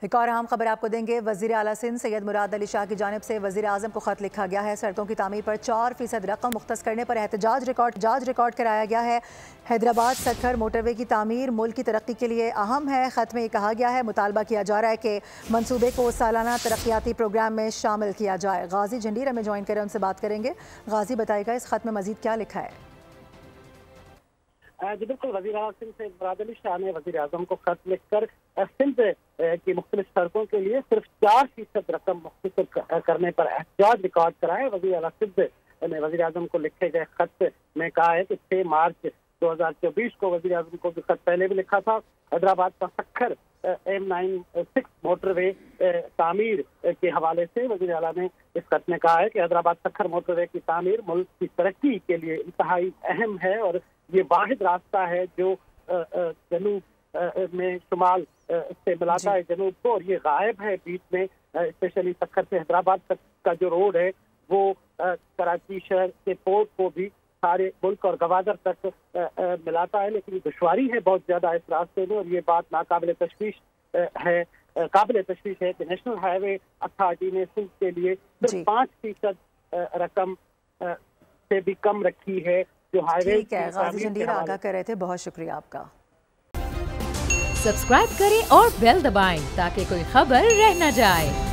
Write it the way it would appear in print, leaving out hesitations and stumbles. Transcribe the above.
एक और अहम खबर आपको देंगे। वज़ीर आला सिंध सैयद मुराद अली शाह की जानिब से वज़ीर आज़म को खत लिखा गया है। सड़कों की तामीर पर 4% रकम मुख्तस करने पर एहतजाज रिकॉर्ड कराया गया है। हैदराबाद सखर मोटरवे की तामीर मुल्क की तरक्की के लिए अहम है। खत में कहा गया है, मुतालबा किया जा रहा है कि मनसूबे को सालाना तरक्याती प्रोग्राम में शामिल किया जाए। गाजी झंडीर हमें ज्वाइन करें, उनसे बात करेंगे। गाजी बताएगा इस खत में मजीद क्या लिखा है। जी बिल्कुल, वज़ीर आला सिंध सैयद मुराद अली शाह ने वज़ीर आज़म को खत लिखकर सिंध की मुख्तलिफ सड़कों के लिए सिर्फ 4% रकम मुख्तसर करने पर एहतजाज रिकॉर्ड कराया। वज़ीर आला सिंध ने वज़ीर आज़म को लिखे गए खत में कहा है कि 6 मार्च 2024 को वज़ीर आज़म को खत पहले भी लिखा था। हैदराबाद का सखर M96 मोटरवे तामीर के हवाले से वज़ीर आला ने इस खत में कहा है कि हैदराबाद सखर मोटरवे की तामीर मुल्क की तरक्की के लिए इंतहाई अहम है और ये वाहिद रास्ता है जो जनूब में शुमाल से मिलाता है जनूब को, और ये गायब है बीच में। स्पेशली सखर से हैदराबाद तक का जो रोड है वो कराची शहर के पोर्ट को भी सारे मुल्क और गवादर तक मिलाता है, लेकिन दुश्वारी है बहुत ज्यादा इस रास्ते में, और ये बात काबिल तशवीश है कि नेशनल हाईवे अथॉरिटी ने सिंध के लिए सिर्फ 5% रकम से भी कम रखी है जो हाईवे। ठीक है, गाजी झंडीर आगाह कर रहे थे, बहुत शुक्रिया आपका। सब्सक्राइब करें और बेल दबाएं ताकि कोई खबर रह न जाए।